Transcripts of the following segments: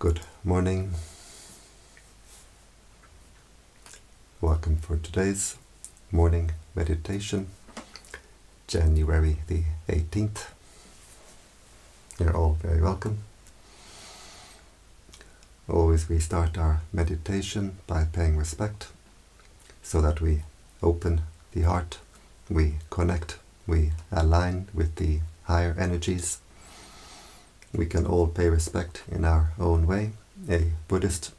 Good morning. Welcome for today's morning meditation, January the 18th. You're all very welcome. Always we start our meditation by paying respect so that we open the heart, we connect, we align with the higher energies. We can all pay respect in our own way. A Buddhist,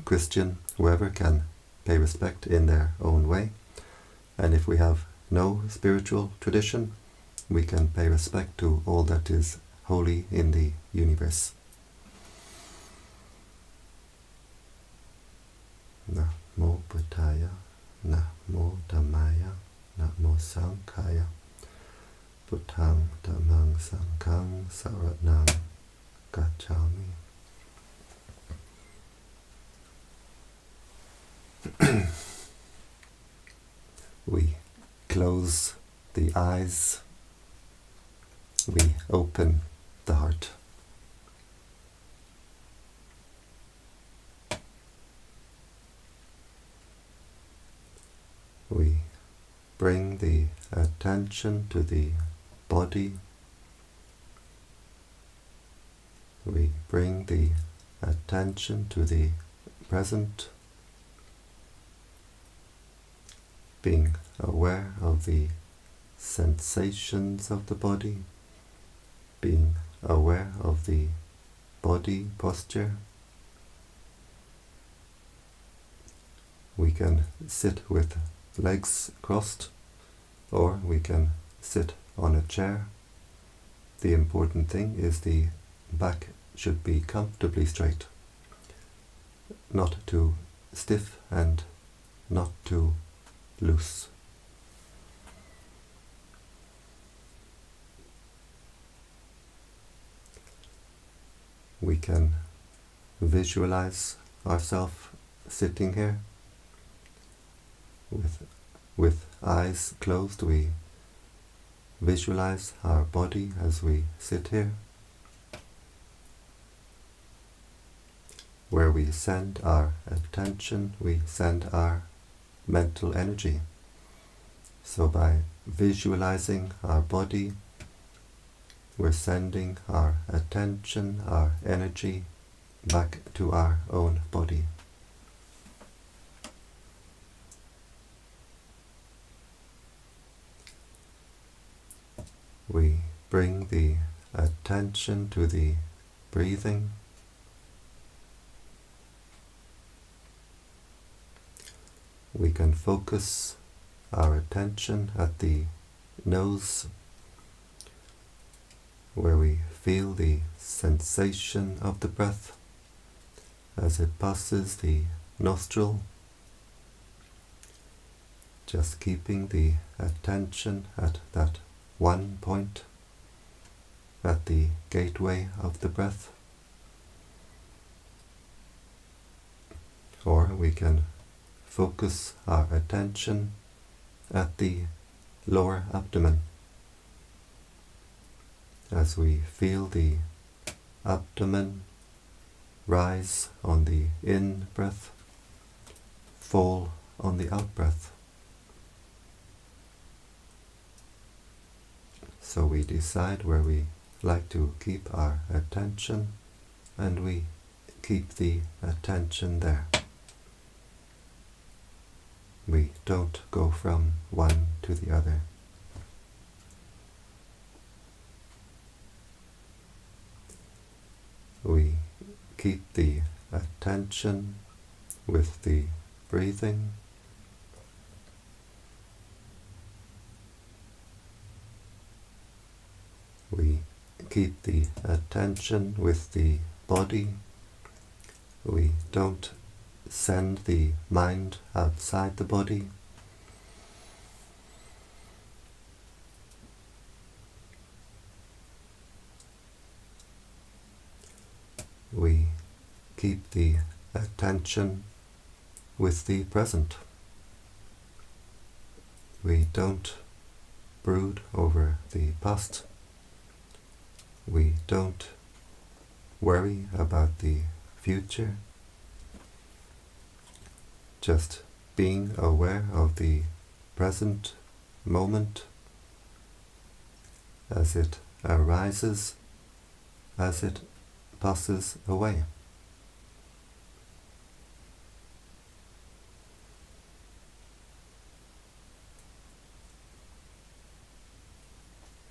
Christian, whoever can pay respect in their own way. And if we have no spiritual tradition, we can pay respect to all that is holy in the universe. Namo Buddhaya, Namo Dhammaya, Namo Sanghaya, Buddhang Dhammang Sanghang Saranang Gacchami. We close the eyes, we open the heart. We bring the attention to the body. We bring the attention to the present, being aware of the sensations of the body, being aware of the body posture. We can sit with legs crossed, or we can sit on a chair. The important thing is the back should be comfortably straight, not too stiff and not too loose. We can visualize ourselves sitting here with eyes closed. We visualize our body as we sit here, where we send our attention, we send our mental energy. So by visualizing our body, we're sending our attention, our energy back to our own body. We bring the attention to the breathing. We can focus our attention at the nose, where we feel the sensation of the breath as it passes the nostril. Just keeping the attention at that one point, at the gateway of the breath. Or we can focus our attention at the lower abdomen, as we feel the abdomen rise on the in-breath, fall on the out-breath. So we decide where we like to keep our attention, and we keep the attention there. We don't go from one to the other. We keep the attention with the breathing. We keep the attention with the body. We don't send the mind outside the body. We keep the attention with the present. We don't brood over the past. We don't worry about the future. Just being aware of the present moment as it arises, as it passes away.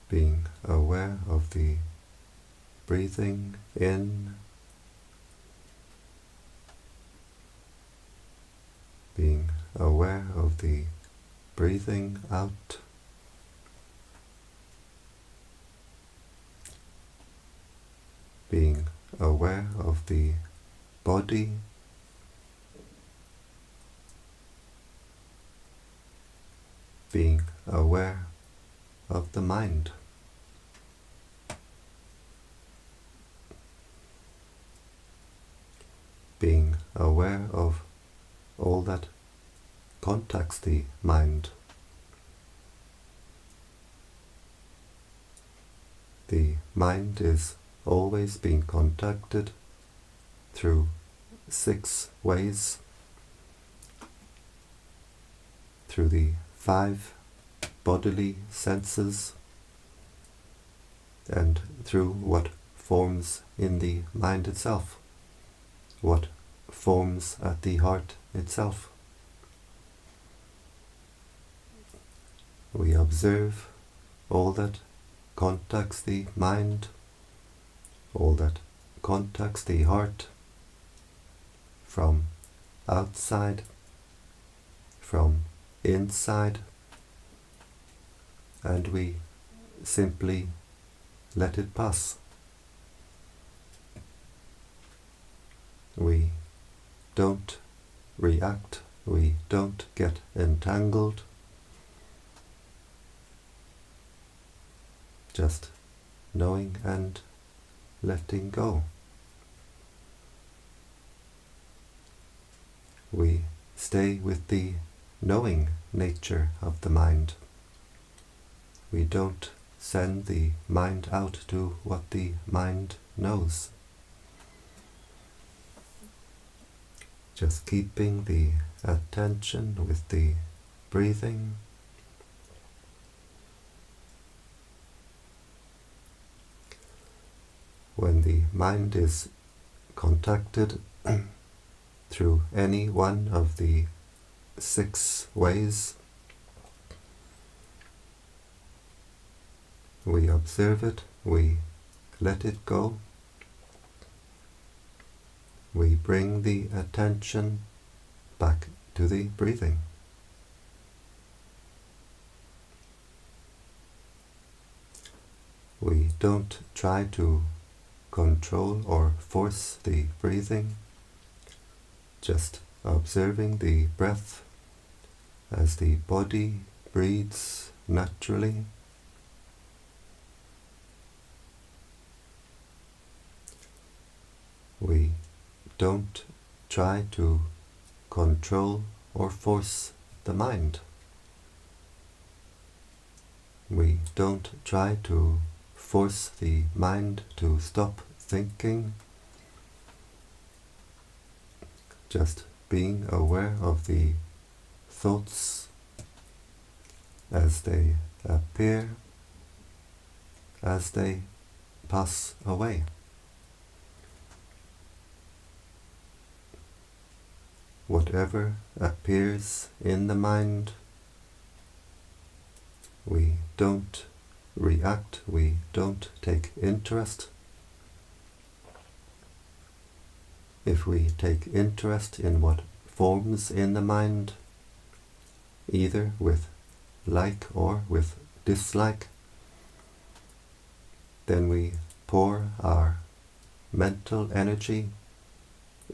Being aware of the breathing in, being aware of the breathing out, being aware of the body, being aware of the mind. Being aware of all that contacts the mind. The mind is always being contacted through 6 ways, through the 5 bodily senses, and through what forms in the mind itself, what forms at the heart itself. We observe all that contacts the mind, all that contacts the heart, from outside, from inside, and we simply let it pass. We don't react, we don't get entangled, just knowing and letting go. We stay with the knowing nature of the mind. We don't send the mind out to what the mind knows. Just keeping the attention with the breathing. When the mind is contacted through any one of the 6 ways, we observe it, we let it go, we bring the attention back to the breathing. We don't try to control or force the breathing, just observing the breath as the body breathes naturally. We don't try to control or force the mind. We don't try to force the mind to stop thinking. Just being aware of the thoughts as they appear, as they pass away. Whatever appears in the mind, we don't react, we don't take interest. If we take interest in what forms in the mind, either with like or with dislike, then we pour our mental energy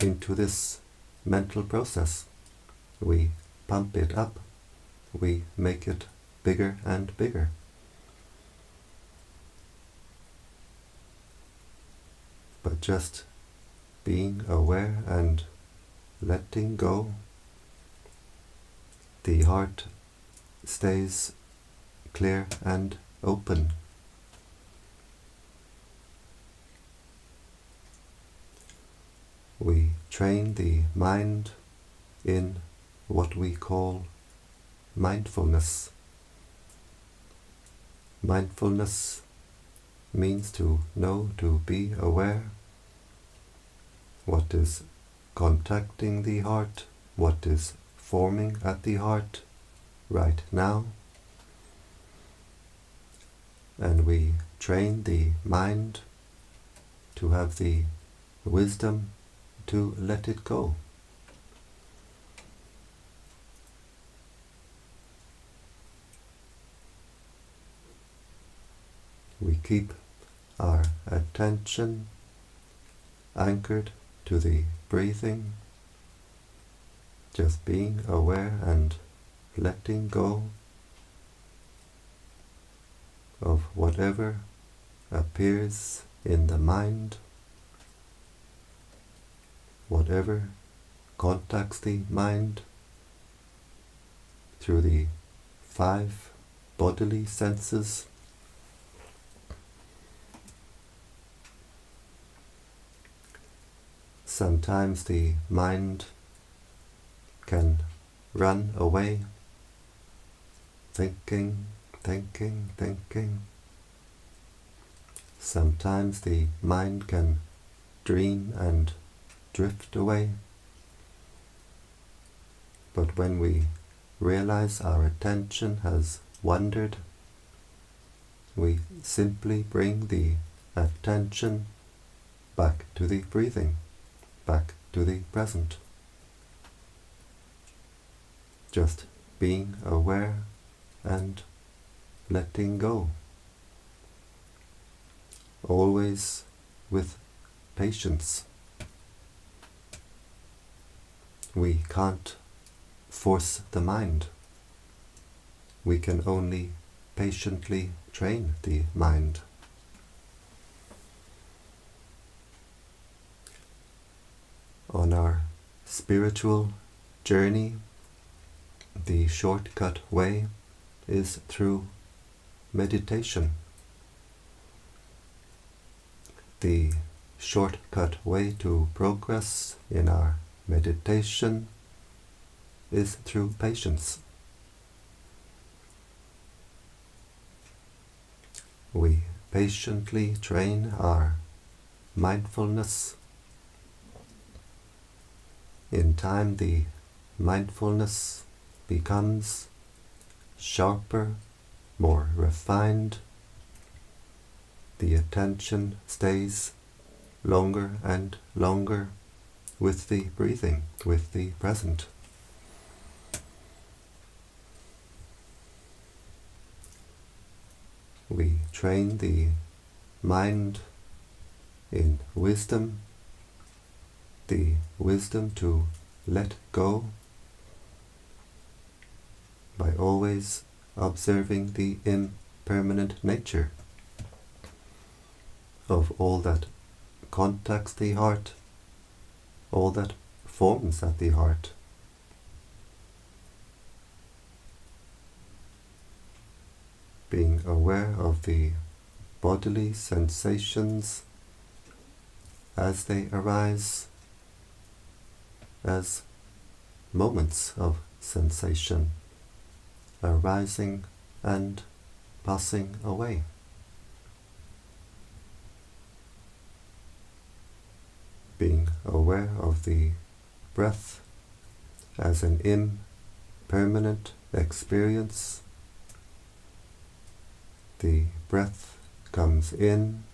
into this mental process. We pump it up, we make it bigger and bigger. But just being aware and letting go, the heart stays clear and open. we train the mind in what we call mindfulness. Mindfulness means to know, to be aware what is contacting the heart, what is forming at the heart right now. And we train the mind to have the wisdom to let it go. We keep our attention anchored to the breathing, just being aware and letting go of whatever appears in the mind, whatever contacts the mind through the 5 bodily senses. Sometimes the mind can run away, thinking. Sometimes the mind can dream and drift away. But when we realize our attention has wandered, we simply bring the attention back to the breathing, back to the present. Just being aware and letting go. Always with patience. We can't force the mind. We can only patiently train the mind. On our spiritual journey, the shortcut way is through meditation. The shortcut way to progress in our meditation is through patience. We patiently train our mindfulness. In time, the mindfulness becomes sharper, more refined. The attention stays longer and longer with the breathing, with the present. We train the mind in wisdom, the wisdom to let go, by always observing the impermanent nature of all that contacts the heart, all that forms at the heart. Being aware of the bodily sensations as they arise, as moments of sensation, arising and passing away. Being aware of the breath as an impermanent experience. The breath comes in,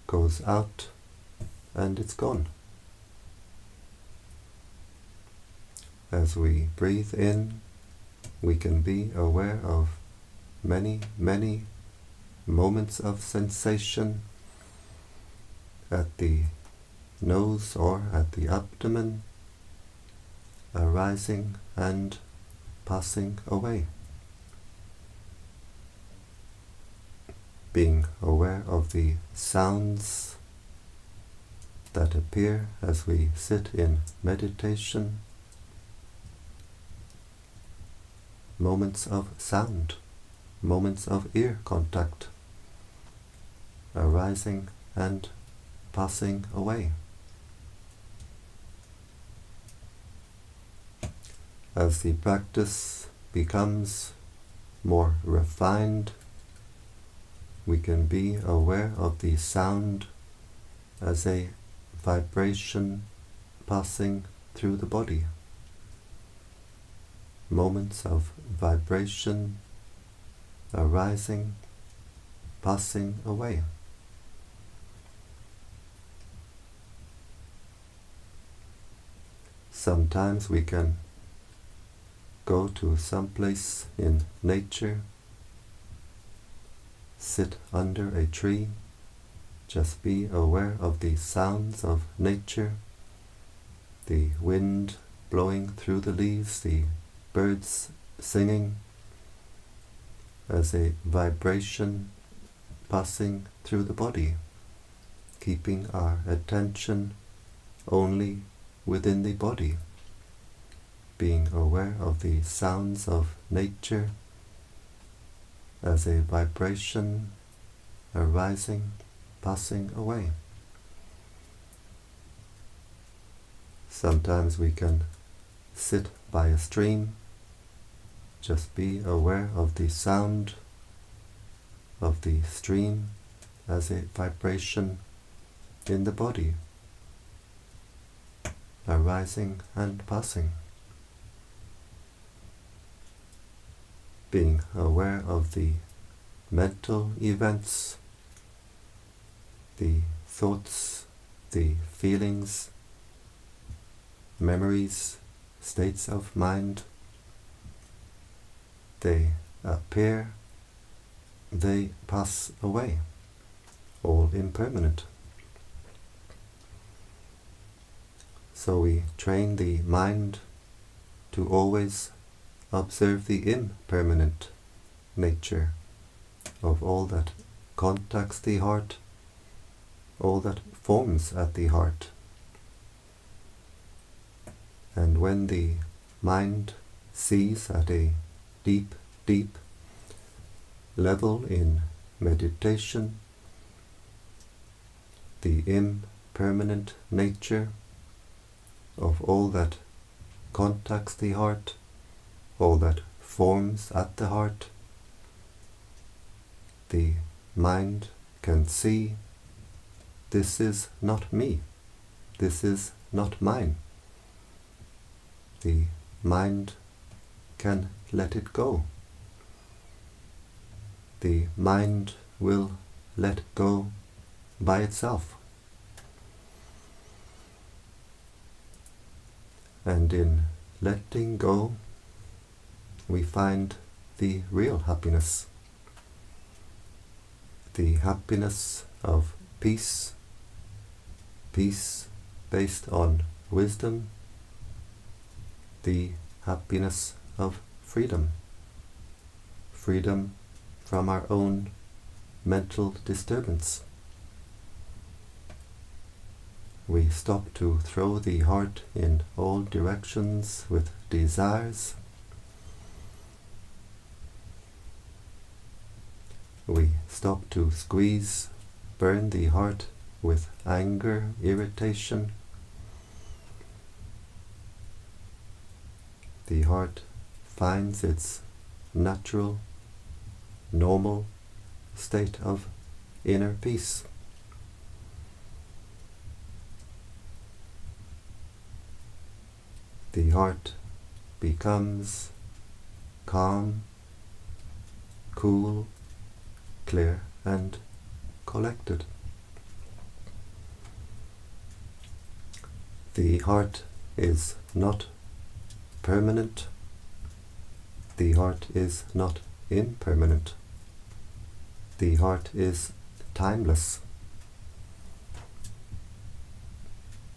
goes out, and it's gone. As we breathe in, we can be aware of many, many moments of sensation at the nose or at the abdomen, arising and passing away. Being aware of the sounds that appear as we sit in meditation, moments of sound, moments of ear contact, arising and passing away. As the practice becomes more refined, we can be aware of the sound as a vibration passing through the body. Moments of vibration arising, passing away. Sometimes we can go to some place in nature, sit under a tree, just be aware of the sounds of nature, the wind blowing through the leaves, the birds singing, as a vibration passing through the body, keeping our attention only within the body, being aware of the sounds of nature as a vibration arising, passing away. Sometimes we can sit by a stream, just be aware of the sound of the stream as a vibration in the body, arising and passing. Being aware of the mental events, the thoughts, the feelings, memories, states of mind. They appear, they pass away, all impermanent. So we train the mind to always observe the impermanent nature of all that contacts the heart, all that forms at the heart. And when the mind sees at a deep, deep level in meditation the impermanent nature of all that contacts the heart, all that forms at the heart, the mind can see, this is not me, this is not mine. The mind can let it go. The mind will let go by itself. And in letting go, we find the real happiness. The happiness of peace, peace based on wisdom, the happiness of freedom, freedom from our own mental disturbance. We stop to throw the heart in all directions with desires. We stop to squeeze, burn the heart with anger, irritation. The heart finds its natural, normal state of inner peace. The heart becomes calm, cool, clear and collected. The heart is not permanent. The heart is not impermanent. The heart is timeless.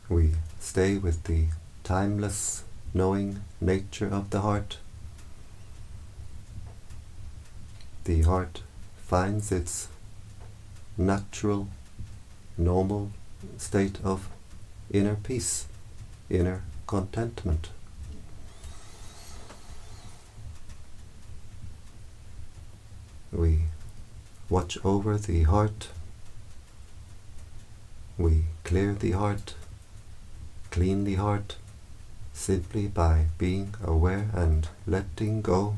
We stay with the timeless, knowing nature of the heart. The heart finds its natural, normal state of inner peace, inner contentment. We watch over the heart, we clear the heart, clean the heart, simply by being aware and letting go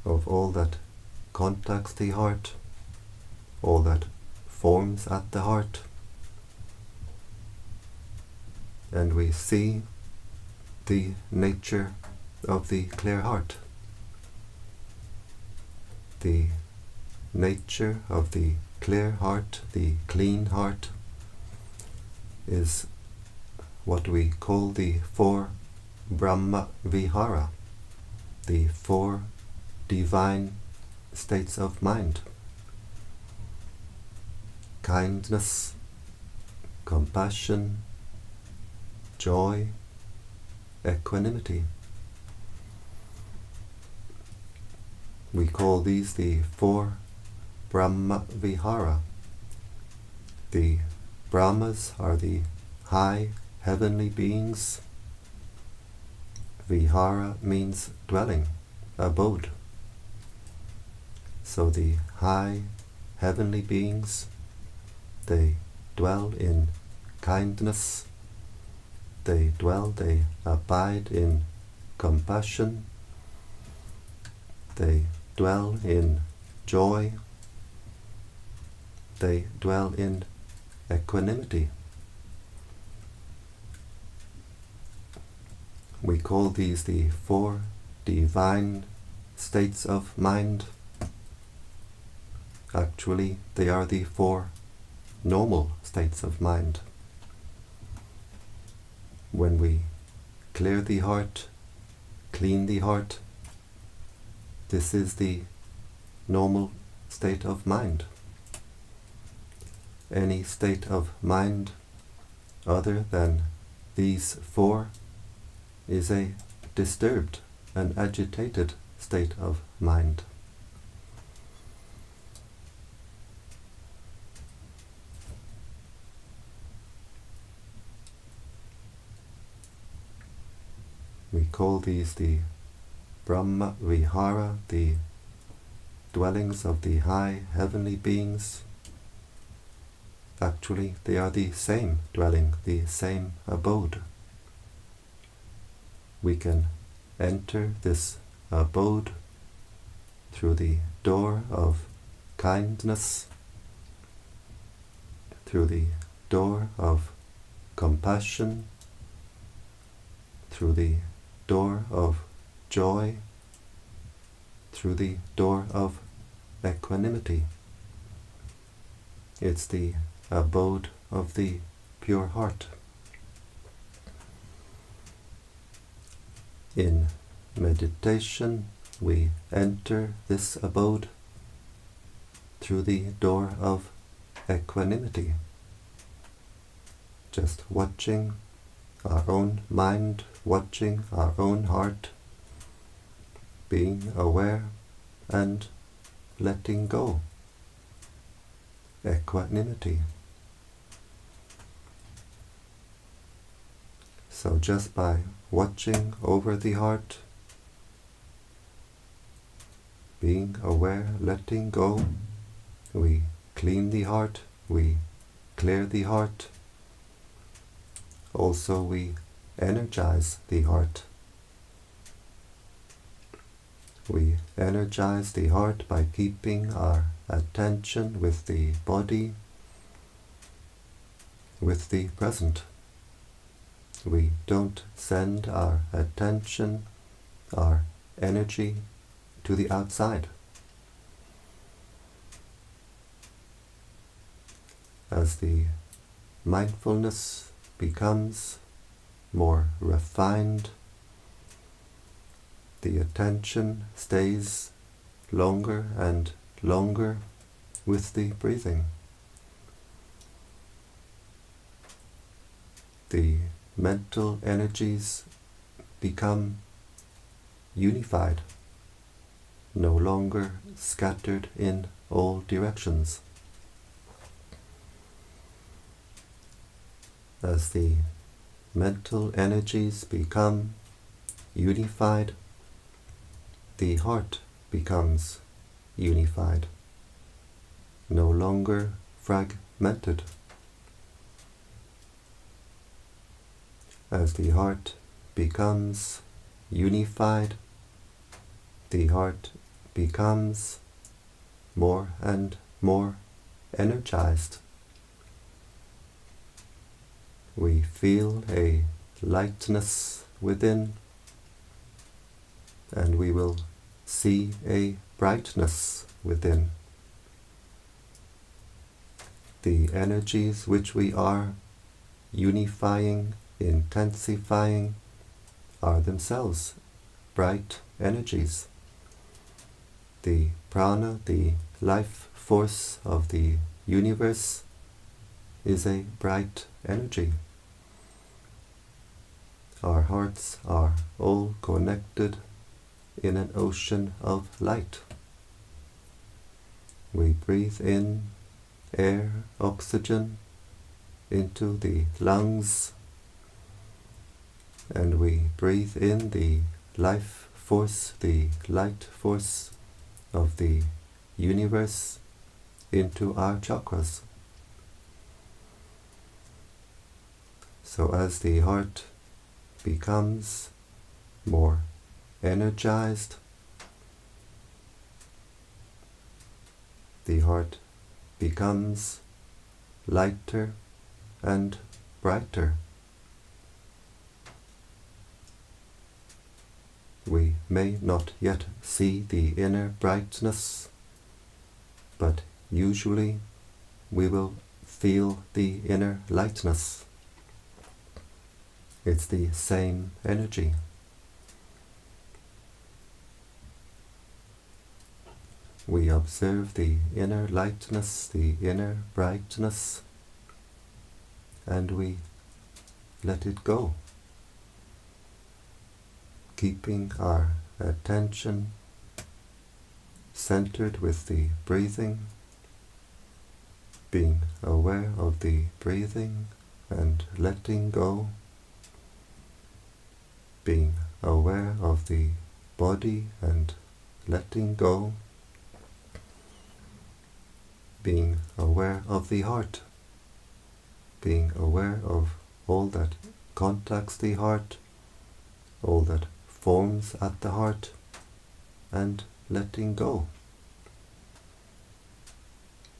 of all that contacts the heart, all that forms at the heart, and we see the nature of the clear heart. The nature of the clear heart, the clean heart, is what we call the four Brahma Vihara, the four divine states of mind: kindness, compassion, joy, equanimity. We call these the four Brahma Vihara. The Brahmas are the high heavenly beings. Vihara means dwelling, abode. So the high heavenly beings, they dwell in kindness, they abide in compassion, they dwell in joy, they dwell in equanimity. We call these the four divine states of mind. Actually, they are the four normal states of mind. When we clear the heart, clean the heart, this is the normal state of mind. Any state of mind other than these four is a disturbed and agitated state of mind. We call these the Brahma Vihara, the dwellings of the high heavenly beings. Actually, they are the same dwelling, the same abode. We can enter this abode through the door of kindness, through the door of compassion, through the door of joy, through the door of equanimity. It's the abode of the pure heart. In meditation, we enter this abode through the door of equanimity, just watching our own mind, watching our own heart, being aware and letting go. Equanimity. So just by watching over the heart, being aware, letting go, we clean the heart, we clear the heart. Also we energize the heart. We energize the heart by keeping our attention with the body, with the present. We don't send our attention, our energy to the outside. As the mindfulness becomes more refined, the attention stays longer and longer with the breathing. The mental energies become unified, no longer scattered in all directions. As the mental energies become unified, the heart becomes unified, no longer fragmented. As the heart becomes unified, the heart becomes more and more energized. We feel a lightness within, and we will see a brightness within. The energies which we are unifying, intensifying, are themselves bright energies. The prana, the life force of the universe, is a bright energy. Our hearts are all connected in an ocean of light. We breathe in air, oxygen, into the lungs, and we breathe in the life force, the light force of the universe into our chakras. So as the heart becomes more energized, the heart becomes lighter and brighter. We may not yet see the inner brightness, but usually we will feel the inner lightness. It's the same energy. We observe the inner lightness, the inner brightness, and we let it go, keeping our attention centered with the breathing, being aware of the breathing and letting go, being aware of the body and letting go, being aware of the heart, being aware of all that contacts the heart, all that forms at the heart, and letting go.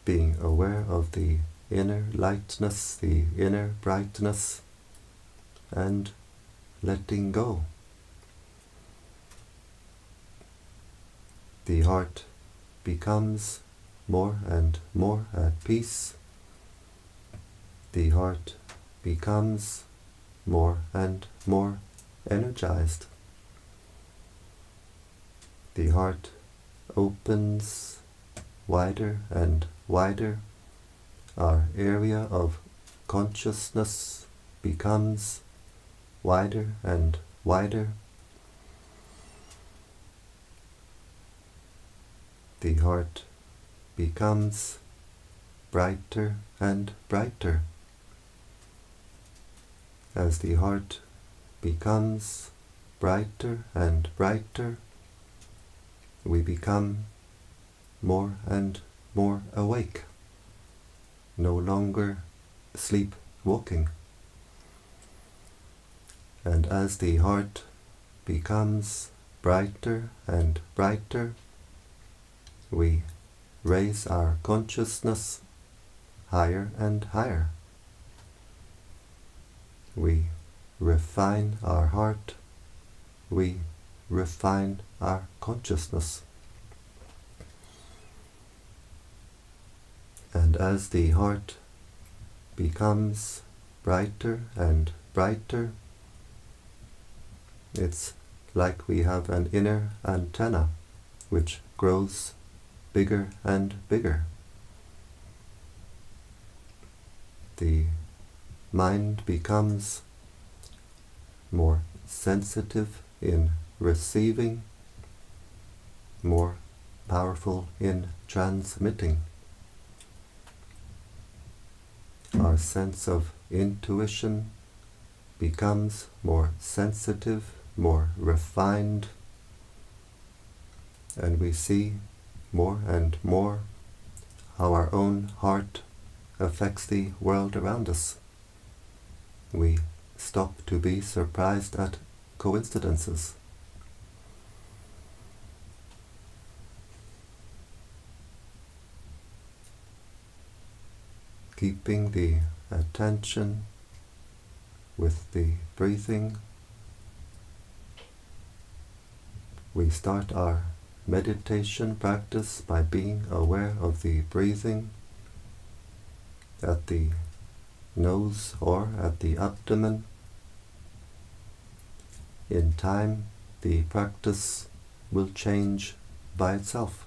Being aware of the inner lightness, the inner brightness, and letting go. The heart becomes more and more at peace. The heart becomes more and more energized. The heart opens wider and wider. Our area of consciousness becomes wider and wider. The heart becomes brighter and brighter. As the heart becomes brighter and brighter, we become more and more awake, no longer sleepwalking. And as the heart becomes brighter and brighter, we raise our consciousness higher and higher. We refine our heart, we refine our consciousness. And as the heart becomes brighter and brighter, it's like we have an inner antenna which grows bigger and bigger. The mind becomes more sensitive in receiving, more powerful in transmitting. Our sense of intuition becomes more sensitive, more refined, and we see more and more how our own heart affects the world around us. We stop to be surprised at coincidences. Keeping the attention with the breathing, we start our meditation practice by being aware of the breathing at the nose or at the abdomen. In time, the practice will change by itself.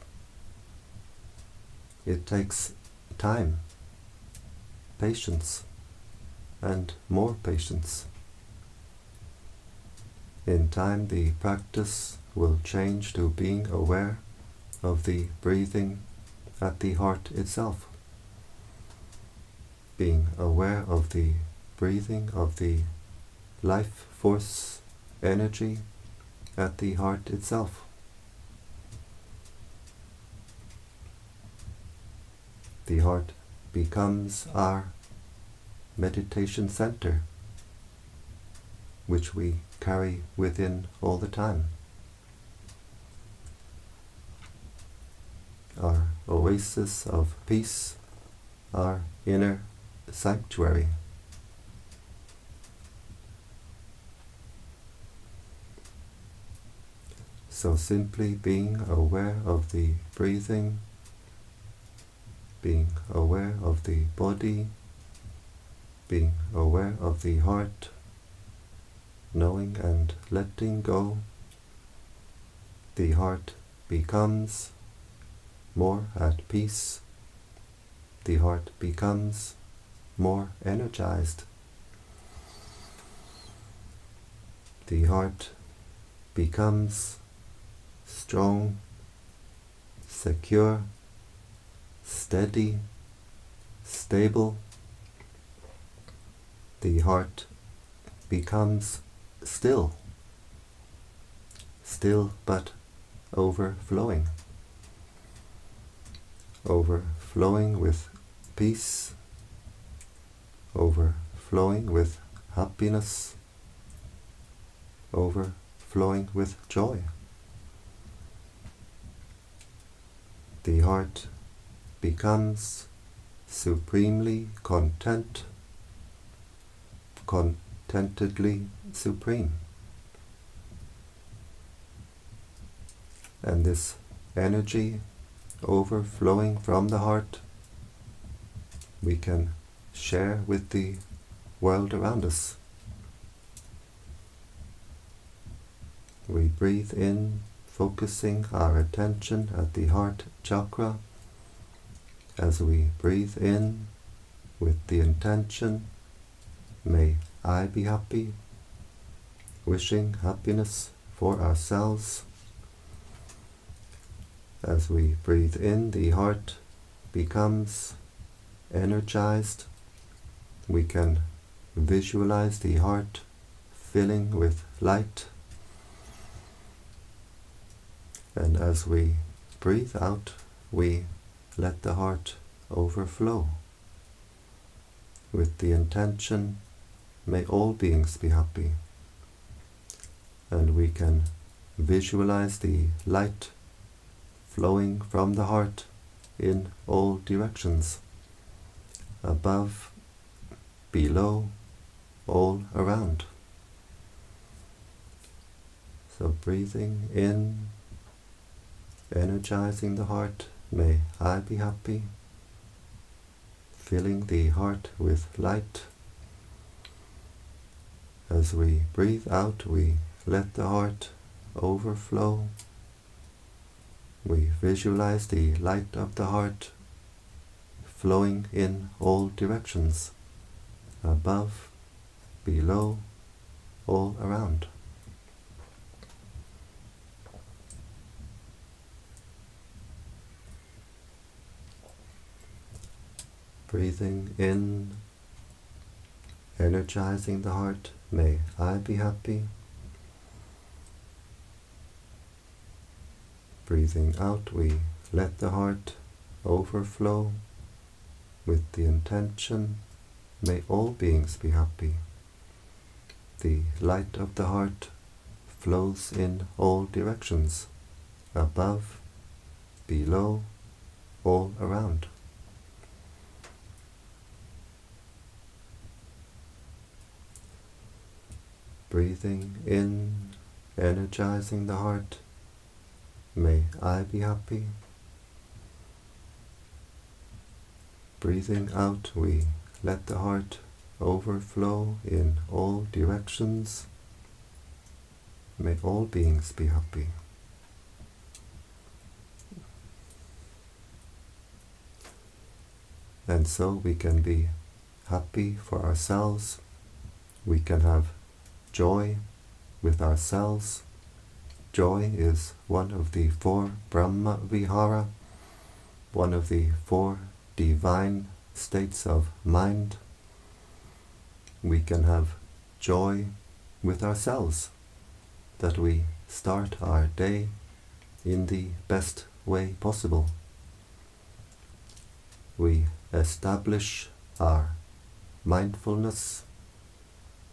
It takes time, patience, and more patience. In time, the practice will change to being aware of the breathing at the heart itself. Being aware of the breathing of the life force energy at the heart itself. The heart becomes our meditation center, which we carry within all the time. Our oasis of peace, our inner sanctuary. So simply being aware of the breathing, being aware of the body, being aware of the heart, knowing and letting go, the heart becomes more at peace, the heart becomes more energized, the heart becomes strong, secure, steady, stable. The heart becomes still, still but overflowing, overflowing with peace, overflowing with happiness, overflowing with joy. The heart becomes supremely content, contentedly supreme. And this energy overflowing from the heart we can share with the world around us. We breathe in, focusing our attention at the heart chakra. As we breathe in with the intention, may I be happy, wishing happiness for ourselves. As we breathe in, the heart becomes energized. We can visualize the heart filling with light. And as we breathe out, we let the heart overflow with the intention, may all beings be happy. And we can visualize the light flowing from the heart in all directions, above, below, all around. So breathing in, energizing the heart, may I be happy, filling the heart with light. As we breathe out, we let the heart overflow. We visualize the light of the heart flowing in all directions, above, below, all around. Breathing in, energizing the heart, may I be happy. Breathing out, we let the heart overflow with the intention, may all beings be happy. The light of the heart flows in all directions, above, below, all around. Breathing in, energizing the heart. May I be happy. Breathing out, we let the heart overflow in all directions. May all beings be happy. And so we can be happy for ourselves. We can have joy with ourselves. Joy is one of the 4 Brahma Vihara, one of the 4 divine states of mind. We can have joy with ourselves, that we start our day in the best way possible. We establish our mindfulness.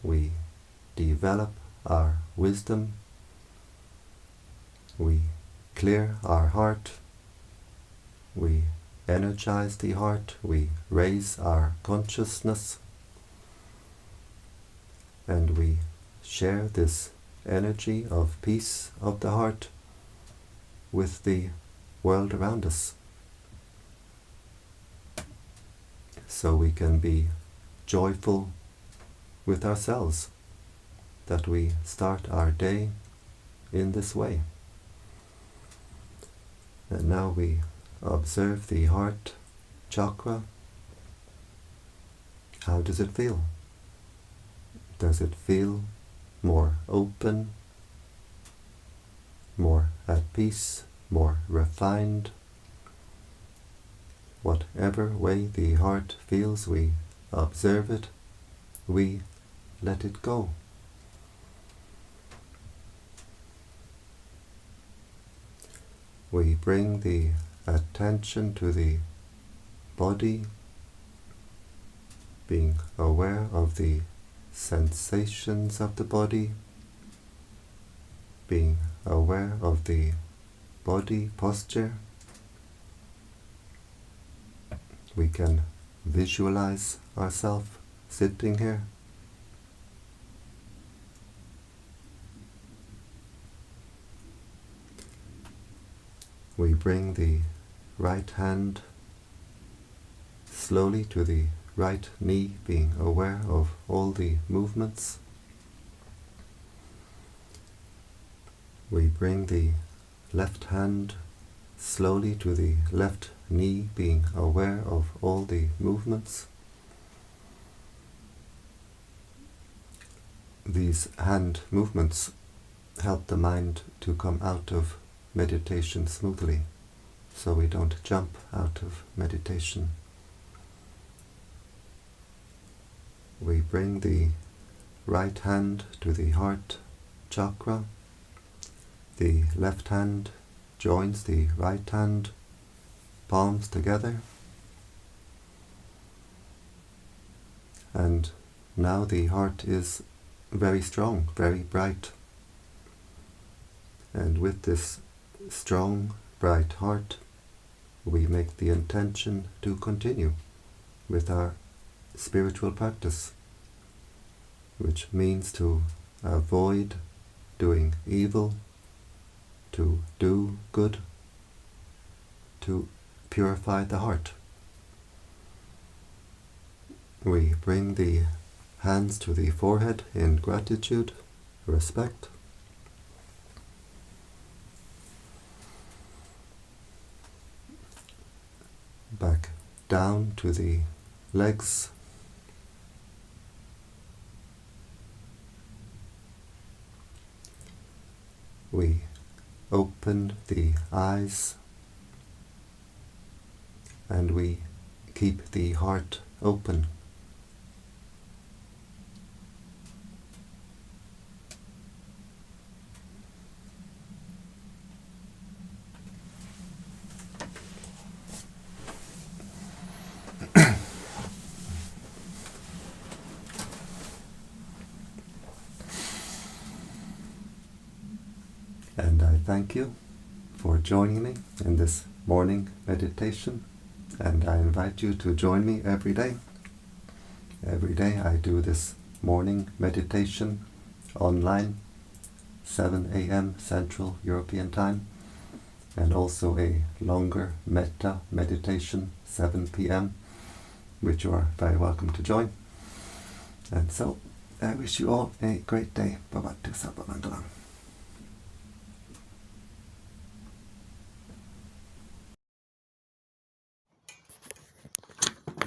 We develop our wisdom. We clear our heart. We energize the heart. We raise our consciousness. And we share this energy of peace of the heart with the world around us. So we can be joyful with ourselves, that we start our day in this way. And now we observe the heart chakra. How does it feel? Does it feel more open, more at peace, more refined? Whatever way the heart feels, we observe it, we let it go. We bring the attention to the body, being aware of the sensations of the body, being aware of the body posture. We can visualize ourselves sitting here. We bring the right hand slowly to the right knee, being aware of all the movements. We bring the left hand slowly to the left knee, being aware of all the movements. These hand movements help the mind to come out of meditation smoothly, so we don't jump out of meditation. We bring the right hand to the heart chakra. The left hand joins the right hand, palms together. And now the heart is very strong, very bright. And with this strong, bright heart, we make the intention to continue with our spiritual practice, which means to avoid doing evil, to do good, to purify the heart. We bring the hands to the forehead in gratitude, respect. Back down to the legs. We open the eyes and we keep the heart open. And I thank you for joining me in this morning meditation, and I invite you to join me every day. Every day I do this morning meditation online, 7 a.m. Central European Time, and also a longer metta meditation, 7 p.m., which you are very welcome to join. And so, I wish you all a great day. Bhavattu Sabha Mangalam.